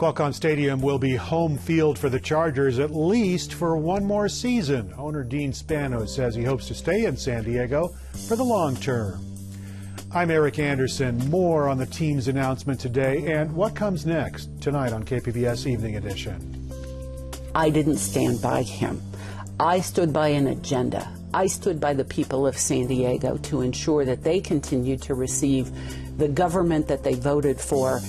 Qualcomm Stadium will be home field for the Chargers at least for one more season. Owner Dean Spanos says he hopes to stay in San Diego for the long term. I'm Eric Anderson. More on the team's announcement today and what comes next tonight on KPBS Evening Edition. I didn't stand by him. I stood by an agenda. I stood by the people of San Diego to ensure that they continued to receive the government that they voted for.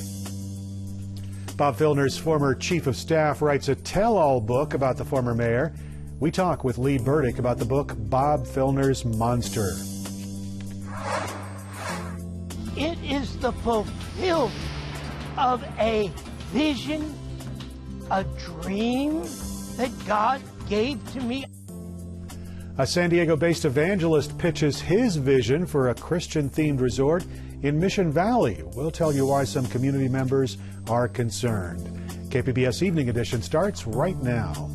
Bob Filner's former chief of staff writes a tell-all book about the former mayor. We talk with Lee Burdick about the book Bob Filner's Monster. It is the fulfillment of a vision, a dream that God gave to me. A San Diego-based evangelist pitches his vision for a Christian-themed resort in Mission Valley. We'll tell you why some community members are concerned. KPBS Evening Edition starts right now.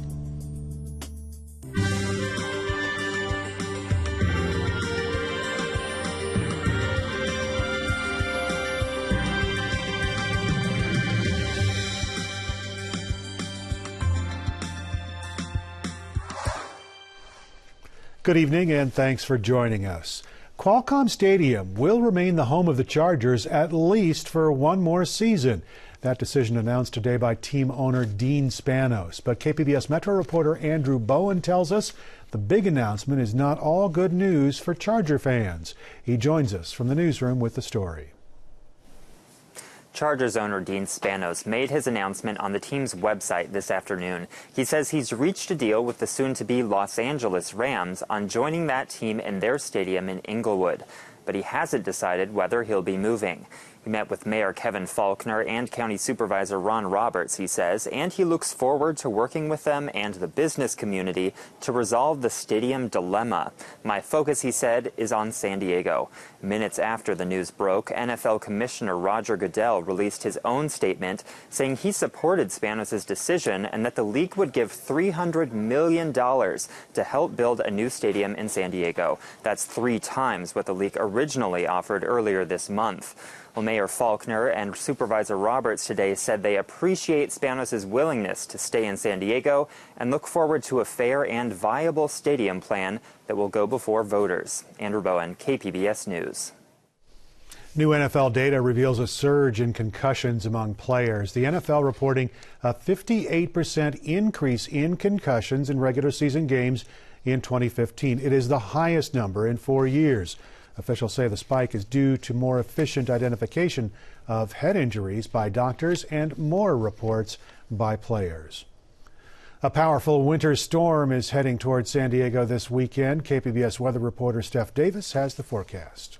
Good evening and thanks for joining us. Qualcomm Stadium will remain the home of the Chargers at least for one more season. That decision announced today by team owner Dean Spanos. But KPBS Metro reporter Andrew Bowen tells us the big announcement is not all good news for Charger fans. He joins us from the newsroom with the story. Chargers owner Dean Spanos made his announcement on the team's website this afternoon. He says he's reached a deal with the soon-to-be Los Angeles Rams on joining that team in their stadium in Inglewood, but he hasn't decided whether he'll be moving. He met with Mayor Kevin Faulkner and County Supervisor Ron Roberts, he says, and he looks forward to working with them and the business community to resolve the stadium dilemma. My focus, he said, is on San Diego. Minutes after the news broke, NFL Commissioner Roger Goodell released his own statement saying he supported Spanos' decision and that the league would give $300 million to help build a new stadium in San Diego. That's 3 times what the league originally offered earlier this month. Well, Mayor Faulkner and Supervisor Roberts today said they appreciate Spanos' willingness to stay in San Diego and look forward to a fair and viable stadium plan that will go before voters. Andrew Bowen, KPBS News. New NFL data reveals a surge in concussions among players. The NFL reporting a 58% increase in concussions in regular season games in 2015. It is the highest number in 4 years. Officials say the spike is due to more efficient identification of head injuries by doctors and more reports by players. A powerful winter storm is heading towards San Diego this weekend. KPBS weather reporter Steph Davis has the forecast.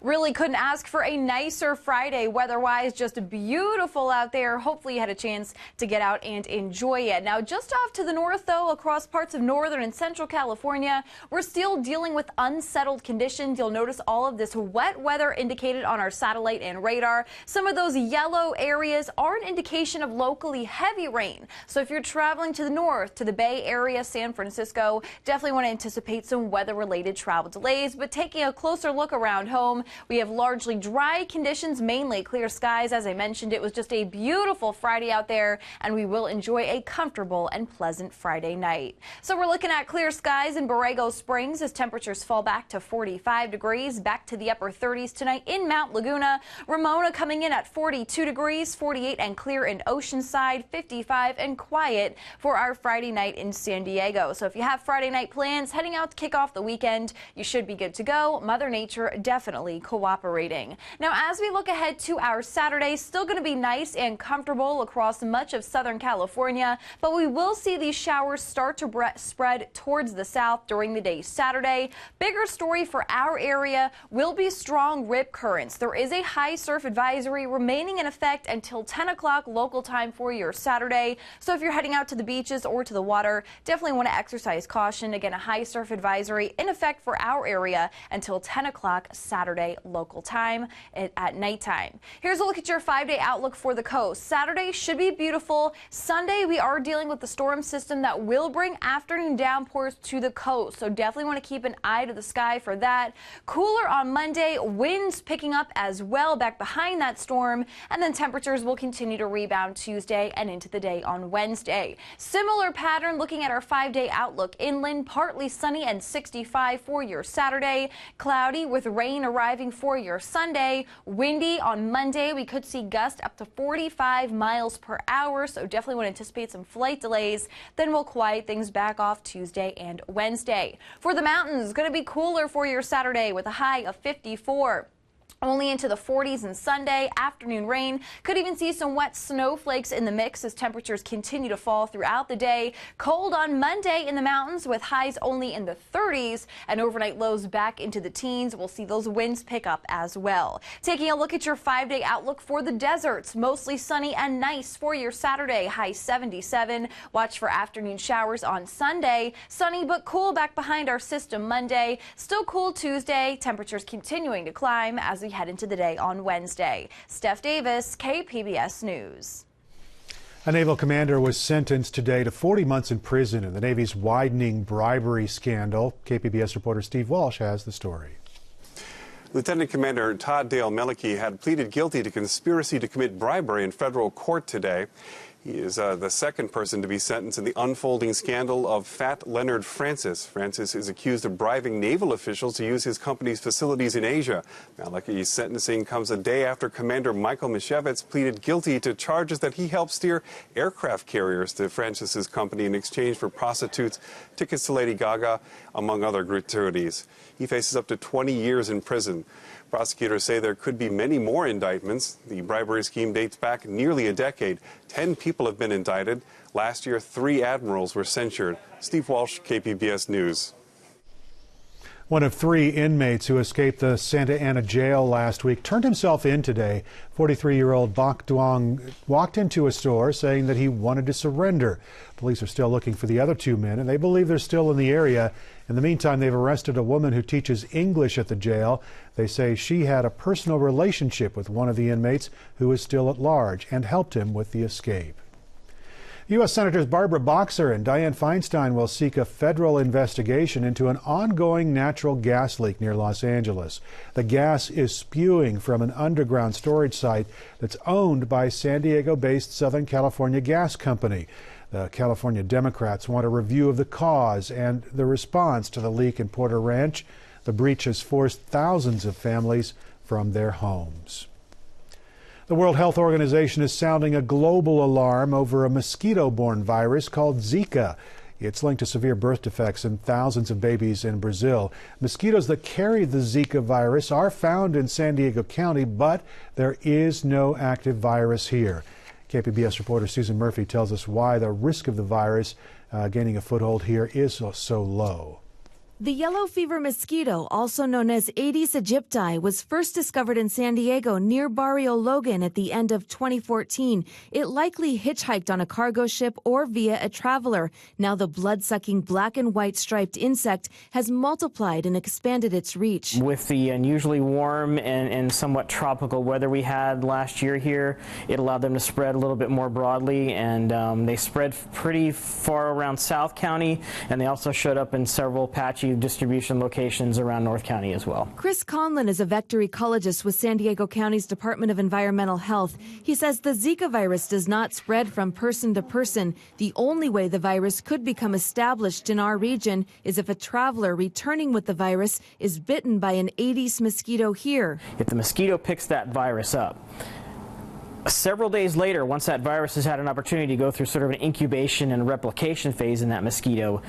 Really couldn't ask for a nicer Friday weather-wise. Just beautiful out there. Hopefully you had a chance to get out and enjoy it. Now, just off to the north, though, across parts of northern and central California, we're still dealing with unsettled conditions. You'll notice all of this wet weather indicated on our satellite and radar. Some of those yellow areas are an indication of locally heavy rain. So if you're traveling to the north, to the Bay Area, San Francisco, definitely want to anticipate some weather-related travel delays. But taking a closer look around home, we have largely dry conditions, mainly clear skies. As I mentioned, it was just a beautiful Friday out there, and we will enjoy a comfortable and pleasant Friday night. So we're looking at clear skies in Borrego Springs as temperatures fall back to 45 degrees, back to the upper 30s tonight in Mount Laguna. Ramona coming in at 42 degrees, 48 and clear in Oceanside, 55 and quiet for our Friday night in San Diego. So if you have Friday night plans heading out to kick off the weekend, you should be good to go. Mother Nature definitely cooperating. Now, as we look ahead to our Saturday, still going to be nice and comfortable across much of Southern California, but we will see these showers start to spread towards the south during the day Saturday. Bigger story for our area will be strong rip currents. There is a high surf advisory remaining in effect until 10 o'clock local time for your Saturday. So if you're heading out to the beaches or to the water, definitely want to exercise caution. Again, a high surf advisory in effect for our area until 10 o'clock Saturday Tuesday local time at nighttime. Here's a look at your 5-day outlook for the coast. Saturday should be beautiful. Sunday, we are dealing with the storm system that will bring afternoon downpours to the coast, so definitely want to keep an eye to the sky for that. Cooler on Monday, winds picking up as well back behind that storm, and then temperatures will continue to rebound Tuesday and into the day on Wednesday. Similar pattern looking at our 5-day outlook. Inland, partly sunny and 65 for your Saturday. Cloudy with rain arriving for your Sunday. Windy on Monday. We could see gusts up to 45 miles per hour, so definitely want to anticipate some flight delays. Then we'll quiet things back off Tuesday and Wednesday. For the mountains, going to be cooler for your Saturday with a high of 54. Only into the 40s and Sunday. Afternoon rain. Could even see some wet snowflakes in the mix as temperatures continue to fall throughout the day. Cold on Monday in the mountains with highs only in the 30s and overnight lows back into the teens. We'll see those winds pick up as well. Taking a look at your 5-day outlook for the deserts. Mostly sunny and nice for your Saturday. High 77. Watch for afternoon showers on Sunday. Sunny but cool back behind our system Monday. Still cool Tuesday. Temperatures continuing to climb as we head into the day on Wednesday. Steph Davis, KPBS News. A naval commander was sentenced today to 40 months in prison in the Navy's widening bribery scandal. KPBS reporter Steve Walsh has the story. Lieutenant Commander Todd Dale Melicky had pleaded guilty to conspiracy to commit bribery in federal court today. He is the second person to be sentenced in the unfolding scandal of Fat Leonard Francis. Francis is accused of bribing naval officials to use his company's facilities in Asia. Melicky's sentencing comes a day after Commander Michael Mishevitz pleaded guilty to charges that he helped steer aircraft carriers to Francis's company in exchange for prostitutes, tickets to Lady Gaga, among other gratuities. He faces up to 20 years in prison. Prosecutors say there could be many more indictments. The bribery scheme dates back nearly a decade. 10 people have been indicted. Last year, 3 admirals were censured. Steve Walsh, KPBS News. One of 3 inmates who escaped the Santa Ana jail last week turned himself in today. 43-year-old Bok Duong walked into a store saying that he wanted to surrender. Police are still looking for the other 2 men, and they believe they're still in the area. In the meantime, they've arrested a woman who teaches English at the jail. They say she had a personal relationship with one of the inmates who is still at large and helped him with the escape. U.S. Senators Barbara Boxer and Dianne Feinstein will seek a federal investigation into an ongoing natural gas leak near Los Angeles. The gas is spewing from an underground storage site that's owned by San Diego-based Southern California Gas Company. The California Democrats want a review of the cause and the response to the leak in Porter Ranch. The breach has forced thousands of families from their homes. The World Health Organization is sounding a global alarm over a mosquito-borne virus called Zika. It's linked to severe birth defects in thousands of babies in Brazil. Mosquitoes that carry the Zika virus are found in San Diego County, but there is no active virus here. KPBS reporter Susan Murphy tells us why the risk of the virus gaining a foothold here is so low. The yellow fever mosquito, also known as Aedes aegypti, was first discovered in San Diego near Barrio Logan at the end of 2014. It likely hitchhiked on a cargo ship or via a traveler. Now the blood-sucking black and white striped insect has multiplied and expanded its reach. With the unusually warm and somewhat tropical weather we had last year here, it allowed them to spread a little bit more broadly, and they spread pretty far around South County, and they also showed up in several patchy distribution locations around North County as well. Chris Conlon is a vector ecologist with San Diego County's Department of Environmental Health. He says the Zika virus does not spread from person to person. The only way the virus could become established in our region is if a traveler returning with the virus is bitten by an Aedes mosquito here. If the mosquito picks that virus up, several days later, once that virus has had an opportunity to go through sort of an incubation and replication phase in that mosquito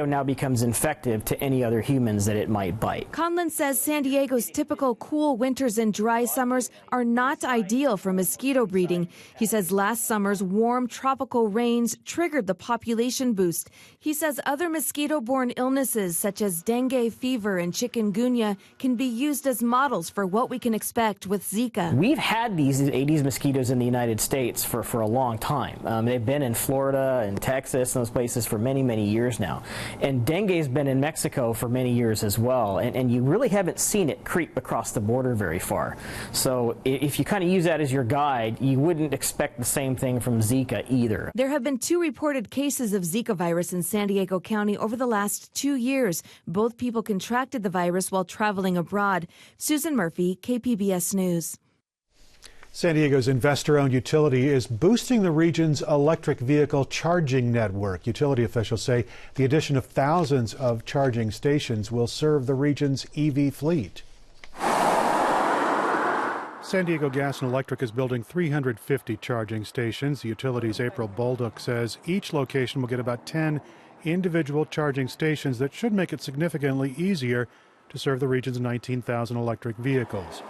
now becomes infective to any other humans that it might bite. Conlon says San Diego's typical cool winters and dry summers are not ideal for mosquito breeding. He says last summer's warm tropical rains triggered the population boost. He says other mosquito-borne illnesses such as dengue fever and chikungunya can be used as models for what we can expect with Zika. We've had these Aedes mosquitoes in the United States for a long time. They've been in Florida and Texas and those places for many, many years now. And dengue's been in Mexico for many years as well. And you really haven't seen it creep across the border very far. So if you kind of use that as your guide, you wouldn't expect the same thing from Zika either. There have been 2 reported cases of Zika virus in San Diego County over the last 2 years. Both people contracted the virus while traveling abroad. Susan Murphy, KPBS News. San Diego's investor-owned utility is boosting the region's electric vehicle charging network. Utility officials say the addition of thousands of charging stations will serve the region's EV fleet. San Diego Gas and Electric is building 350 charging stations. The utility's April Bolduc says each location will get about 10 individual charging stations that should make it significantly easier to serve the region's 19,000 electric vehicles.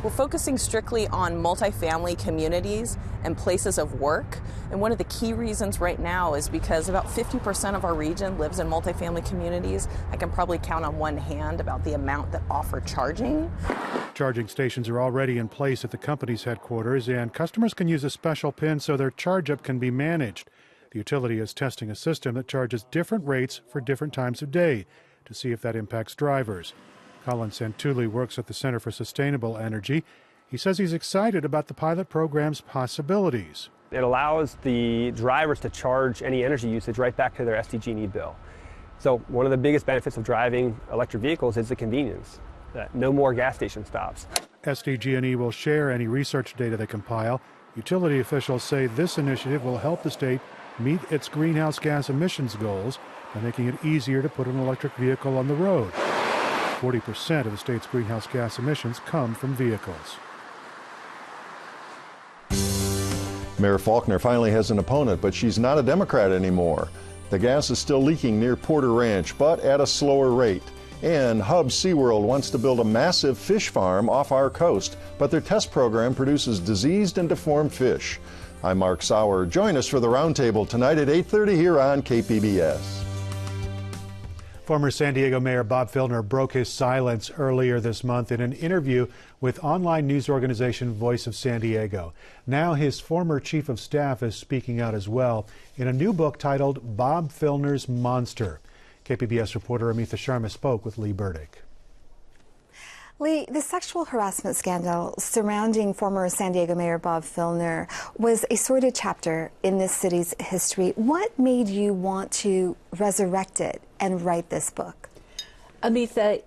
We're focusing strictly on multifamily communities and places of work. And one of the key reasons right now is because about 50% of our region lives in multifamily communities. I can probably count on one hand about the amount that offer charging. Charging stations are already in place at the company's headquarters, and customers can use a special PIN so their charge-up can be managed. The utility is testing a system that charges different rates for different times of day to see if that impacts drivers. Colin Santulli works at the Center for Sustainable Energy. He says he's excited about the pilot program's possibilities. It allows the drivers to charge any energy usage right back to their SDG&E bill. So one of the biggest benefits of driving electric vehicles is the convenience. No more gas station stops. SDG&E will share any research data they compile. Utility officials say this initiative will help the state meet its greenhouse gas emissions goals by making it easier to put an electric vehicle on the road. 40% of the state's greenhouse gas emissions come from vehicles. Mayor Faulkner finally has an opponent, but she's not a Democrat anymore. The gas is still leaking near Porter Ranch, but at a slower rate. And Hub SeaWorld wants to build a massive fish farm off our coast, but their test program produces diseased and deformed fish. I'm Mark Sauer. Join us for the Roundtable tonight at 8:30 here on KPBS. Former San Diego Mayor Bob Filner broke his silence earlier this month in an interview with online news organization Voice of San Diego. Now his former chief of staff is speaking out as well in a new book titled Bob Filner's Monster. KPBS reporter Amitha Sharma spoke with Lee Burdick. Lee, the sexual harassment scandal surrounding former San Diego Mayor Bob Filner was a sordid chapter in this city's history. What made you want to resurrect it and write this book? Amitha,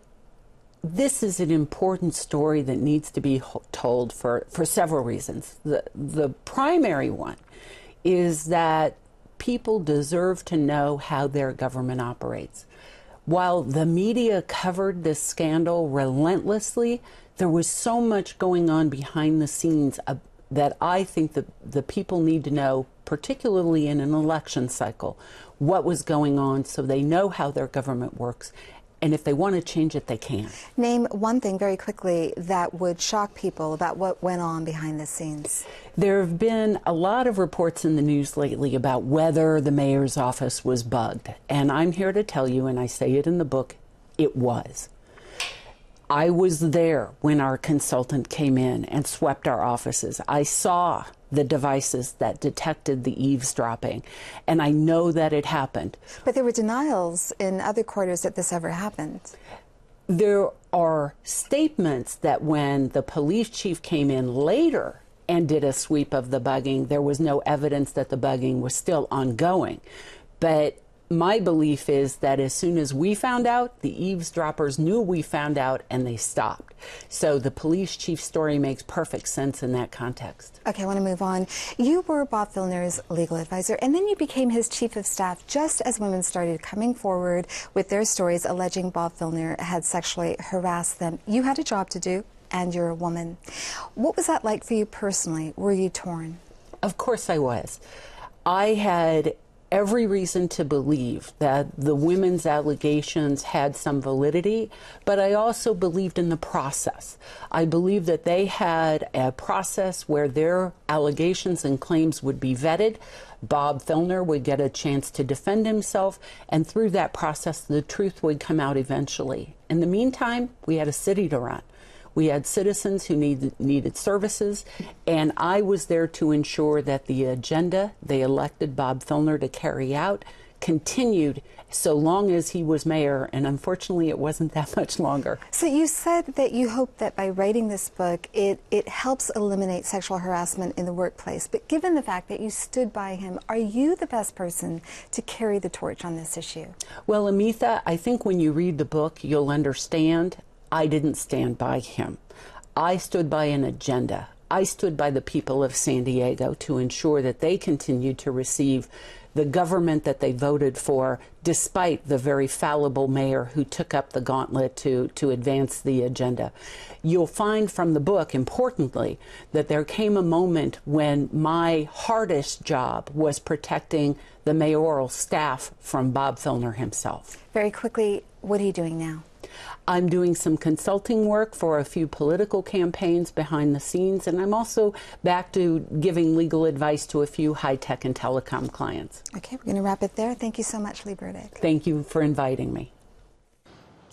this is an important story that needs to be told for several reasons. The primary one is that people deserve to know how their government operates. While the media covered this scandal relentlessly, there was so much going on behind the scenes that I think that the people need to know, particularly in an election cycle, what was going on so they know how their government works. And if they want to change it, they can. Name one thing very quickly that would shock people about what went on behind the scenes. There have been a lot of reports in the news lately about whether the mayor's office was bugged. And I'm here to tell you, and I say it in the book, it was. I was there when our consultant came in and swept our offices. I saw the devices that detected the eavesdropping, and I know that it happened. But there were denials in other quarters that this ever happened. There are statements that when the police chief came in later and did a sweep of the bugging, there was no evidence that the bugging was still ongoing. But my belief is that as soon as we found out, the eavesdroppers knew we found out and they stopped. So the police chief's story makes perfect sense in that context. Okay, I want to move on. You were Bob Filner's legal advisor, and then you became his chief of staff just as women started coming forward with their stories alleging Bob Filner had sexually harassed them. You had a job to do, and you're a woman. What was that like for you personally? Were you torn? Of course I was. I had every reason to believe that the women's allegations had some validity, but I also believed in the process. I believed that they had a process where their allegations and claims would be vetted. Bob Filner would get a chance to defend himself, and through that process, the truth would come out eventually. In the meantime, we had a city to run. We had citizens who needed services, and I was there to ensure that the agenda they elected Bob Filner to carry out continued so long as he was mayor, and unfortunately it wasn't that much longer. So you said that you hope that by writing this book it helps eliminate sexual harassment in the workplace, but given the fact that you stood by him, are you the best person to carry the torch on this issue? Well, Amitha, I think when you read the book you'll understand I didn't stand by him. I stood by an agenda. I stood by the people of San Diego to ensure that they continued to receive the government that they voted for, despite the very fallible mayor who took up the gauntlet to advance the agenda. You'll find from the book, importantly, that there came a moment when my hardest job was protecting the mayoral staff from Bob Filner himself. Very quickly, what are you doing now? I'm doing some consulting work for a few political campaigns behind the scenes, and I'm also back to giving legal advice to a few high-tech and telecom clients. Okay, we're going to wrap it there. Thank you so much, Lee Burdick. Thank you for inviting me.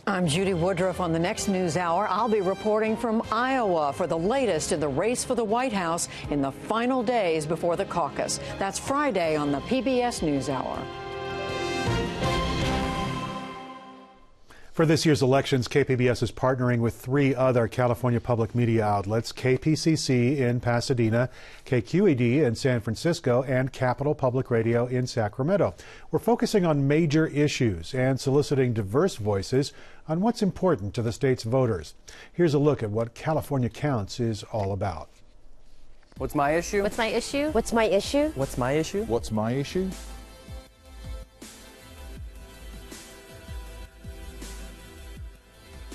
I'm Judy Woodruff. On the next News Hour, I'll be reporting from Iowa for the latest in the race for the White House in the final days before the caucus. That's Friday on the PBS News Hour. For this year's elections, KPBS is partnering with 3 other California public media outlets, KPCC in Pasadena, KQED in San Francisco, and Capital Public Radio in Sacramento. We're focusing on major issues and soliciting diverse voices on what's important to the state's voters. Here's a look at what California Counts is all about. What's my issue? What's my issue? What's my issue? What's my issue? What's my issue?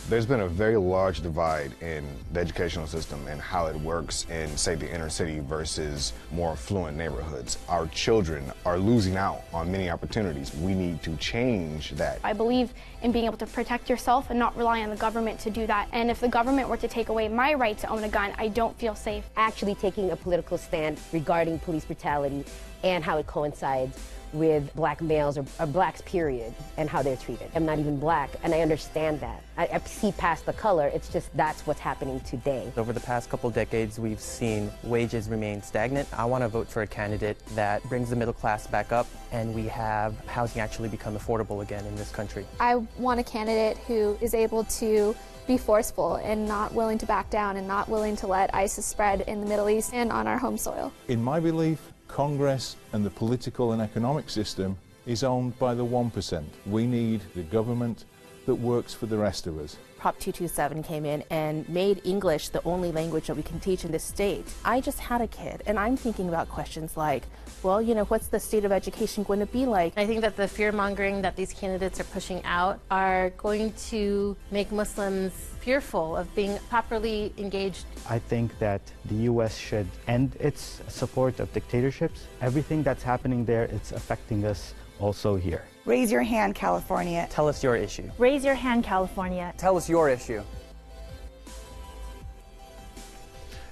There's been a very large divide in the educational system and how it works in, say, the inner city versus more affluent neighborhoods. Our children are losing out on many opportunities. We need to change that. I believe in being able to protect yourself and not rely on the government to do that. And if the government were to take away my right to own a gun, I don't feel safe. Actually taking a political stand regarding police brutality and how it coincides with black males or blacks period and how they're treated. I'm not even black and I understand that. I see past the color, it's just that's what's happening today. Over the past couple decades we've seen wages remain stagnant. I want to vote for a candidate that brings the middle class back up and we have housing actually become affordable again in this country. I want a candidate who is able to be forceful and not willing to back down and not willing to let ISIS spread in the Middle East and on our home soil. In my belief, Congress and the political and economic system is owned by the 1%. We need the government that works for the rest of us. Prop 227 came in and made English the only language that we can teach in this state. I just had a kid and I'm thinking about questions like, well, you know, what's the state of education going to be like? I think that the fear-mongering that these candidates are pushing out are going to make Muslims fearful of being properly engaged. I think that the U.S. should end its support of dictatorships. Everything that's happening there, it's affecting us also here. Raise your hand, California. Tell us your issue. Raise your hand, California. Tell us your issue.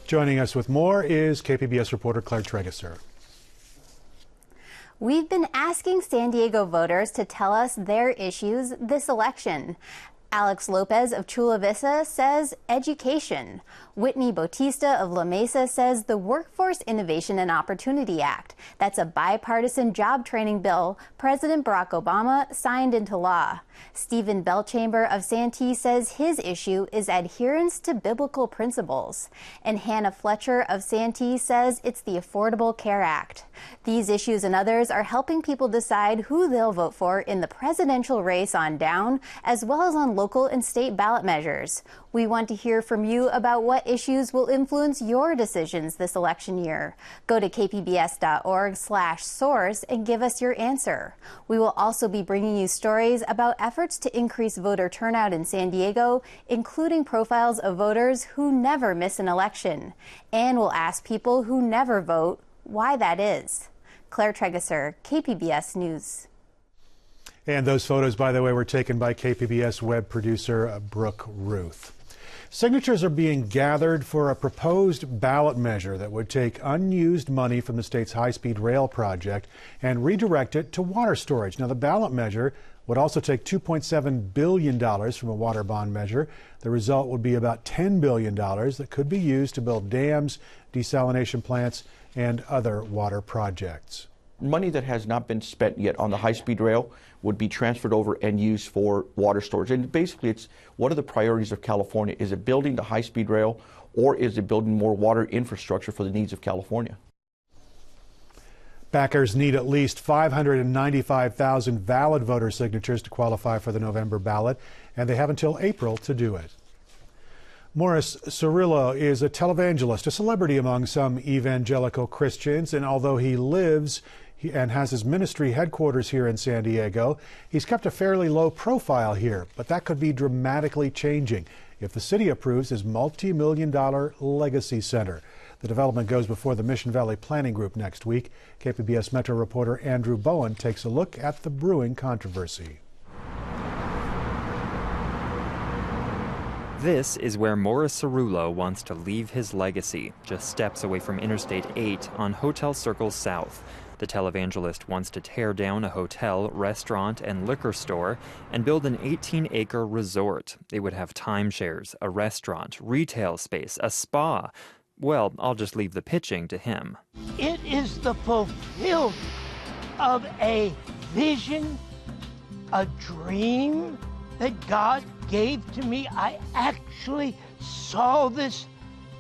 Joining us with more is KPBS reporter Claire Tregeser. We've been asking San Diego voters to tell us their issues this election. Alex Lopez of Chula Vista says education. Whitney Bautista of La Mesa says the Workforce Innovation and Opportunity Act. That's a bipartisan job training bill President Barack Obama signed into law. Stephen Belchamber of Santee says his issue is adherence to biblical principles. And Hannah Fletcher of Santee says it's the Affordable Care Act. These issues and others are helping people decide who they'll vote for in the presidential race on down, as well as on local and state ballot measures. We want to hear from you about what issues will influence your decisions this election year. Go to kpbs.org/source and give us your answer. We will also be bringing you stories about efforts to increase voter turnout in San Diego, including profiles of voters who never miss an election. And we'll ask people who never vote why that is. Claire Tregeser, KPBS News. And those photos, by the way, were taken by KPBS web producer Brooke Ruth. Signatures are being gathered for a proposed ballot measure that would take unused money from the state's high-speed rail project and redirect it to water storage. Now, the ballot measure would also take $2.7 billion from a water bond measure. The result would be about $10 billion that could be used to build dams, desalination plants, and other water projects. Money that has not been spent yet on the high-speed rail would be transferred over and used for water storage. And basically, it's what are the priorities of California? Is it building the high-speed rail, or is it building more water infrastructure for the needs of California? Backers need at least 595,000 valid voter signatures to qualify for the November ballot, and they have until April to do it. Morris Cerullo is a televangelist, a celebrity among some evangelical Christians, and although he lives and has his ministry headquarters here in San Diego, he's kept a fairly low profile here, but that could be dramatically changing if the city approves his multi-million-dollar legacy center. The development goes before the Mission Valley Planning Group next week. KPBS Metro reporter Andrew Bowen takes a look at the brewing controversy. This is where Morris Cerullo wants to leave his legacy, just steps away from Interstate 8 on Hotel Circle South. The televangelist wants to tear down a hotel, restaurant, and liquor store and build an 18-acre resort. It would have timeshares, a restaurant, retail space, a spa. Well, I'll just leave the pitching to him. It is the fulfillment of a vision, a dream that God gave to me. I actually saw this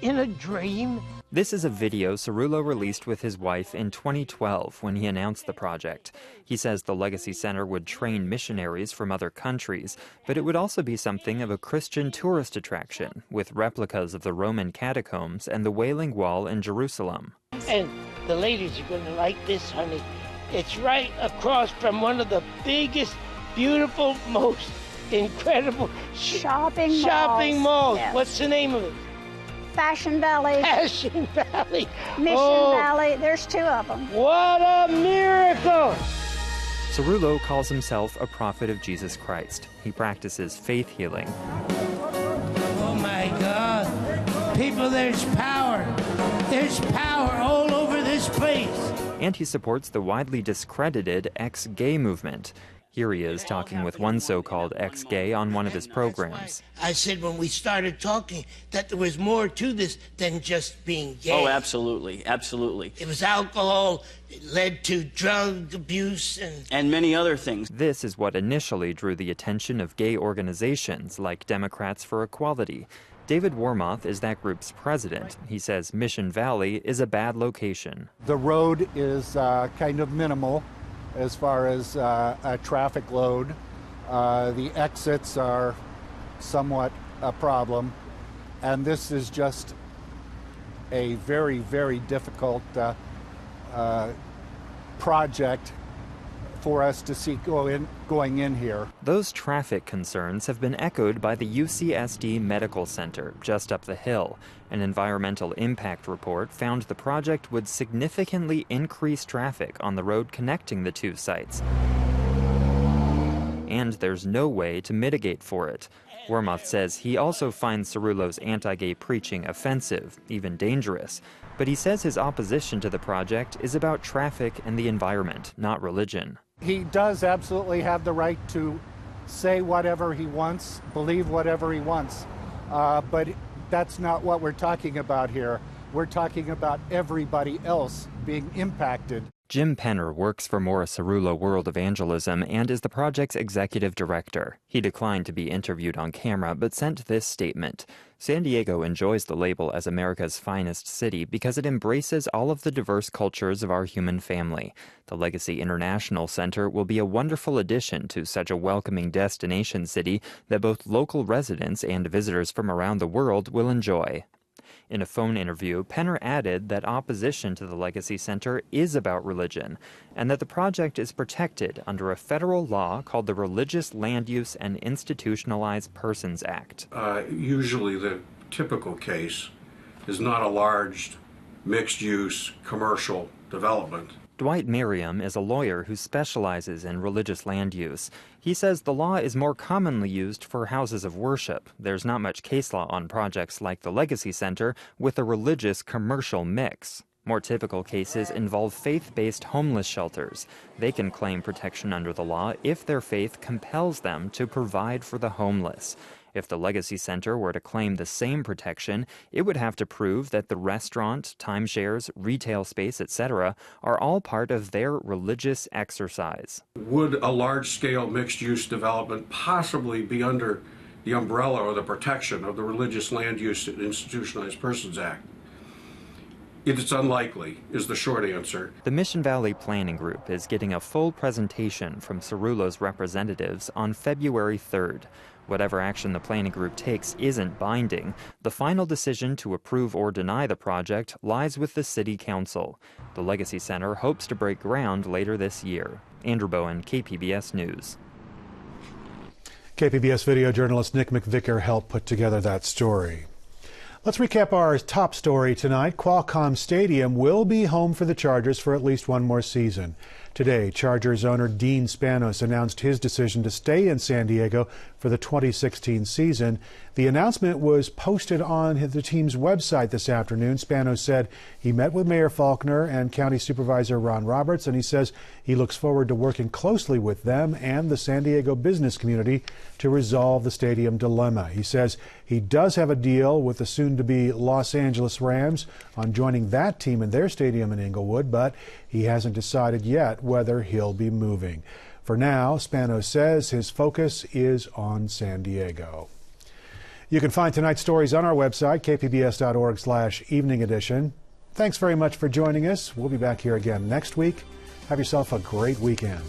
in a dream. This is a video Cerullo released with his wife in 2012 when he announced the project. He says the Legacy Center would train missionaries from other countries, but it would also be something of a Christian tourist attraction, with replicas of the Roman catacombs and the Wailing Wall in Jerusalem. And the ladies are going to like this, honey. It's right across from one of the biggest, beautiful, most incredible shopping malls. Yes. What's the name of it? Fashion Valley. Fashion Valley. Mission Valley. There's two of them. What a miracle! Cerullo calls himself a prophet of Jesus Christ. He practices faith healing. Oh my God. People, there's power. There's power all over this place. And he supports the widely discredited ex-gay movement. Here he is talking with one so-called ex-gay on one of his programs. I said when we started talking that there was more to this than just being gay. Oh, absolutely, absolutely. It was alcohol, it led to drug abuse and many other things. This is what initially drew the attention of gay organizations like Democrats for Equality. David Wormoth is that group's president. He says Mission Valley is a bad location. The road is kind of minimal as far as a traffic load. The exits are somewhat a problem. And this is just a very, very difficult project for us to see going in here. Those traffic concerns have been echoed by the UCSD Medical Center just up the hill. An environmental impact report found the project would significantly increase traffic on the road connecting the two sites. And there's no way to mitigate for it. Wormoth says he also finds Cerullo's anti-gay preaching offensive, even dangerous. But he says his opposition to the project is about traffic and the environment, not religion. He does absolutely have the right to say whatever he wants, believe whatever he wants, but that's not what we're talking about here. We're talking about everybody else being impacted. Jim Penner works for Morris Cerullo World Evangelism and is the project's executive director. He declined to be interviewed on camera, but sent this statement. San Diego enjoys the label as America's finest city because it embraces all of the diverse cultures of our human family. The Legacy International Center will be a wonderful addition to such a welcoming destination city that both local residents and visitors from around the world will enjoy. In a phone interview, Penner added that opposition to the Legacy Center is about religion, and that the project is protected under a federal law called the Religious Land Use and Institutionalized Persons Act. Usually the typical case is not a large, mixed-use, commercial development. Dwight Merriam is a lawyer who specializes in religious land use. He says the law is more commonly used for houses of worship. There's not much case law on projects like the Legacy Center with a religious commercial mix. More typical cases involve faith-based homeless shelters. They can claim protection under the law if their faith compels them to provide for the homeless. If the Legacy Center were to claim the same protection, it would have to prove that the restaurant, timeshares, retail space, etc. are all part of their religious exercise. Would a large-scale mixed-use development possibly be under the umbrella or the protection of the Religious Land Use and Institutionalized Persons Act? It's unlikely, is the short answer. The Mission Valley Planning Group is getting a full presentation from Cerullo's representatives on February 3rd. Whatever action the planning group takes isn't binding. The final decision to approve or deny the project lies with the City Council. The Legacy Center hopes to break ground later this year. Andrew Bowen, KPBS News. KPBS video journalist Nick McVicker helped put together that story. Let's recap our top story tonight. Qualcomm Stadium will be home for the Chargers for at least one more season. Today, Chargers owner Dean Spanos announced his decision to stay in San Diego for the 2016 season. The announcement was posted on the team's website this afternoon. Spanos said he met with Mayor Faulkner and County Supervisor Ron Roberts, and he says he looks forward to working closely with them and the San Diego business community to resolve the stadium dilemma. He says he does have a deal with the soon-to-be Los Angeles Rams on joining that team in their stadium in Inglewood, but he hasn't decided yet whether he'll be moving. For now, Spanos says his focus is on San Diego. You can find tonight's stories on our website, kpbs.org/evening edition. Thanks very much for joining us. We'll be back here again next week. Have yourself a great weekend.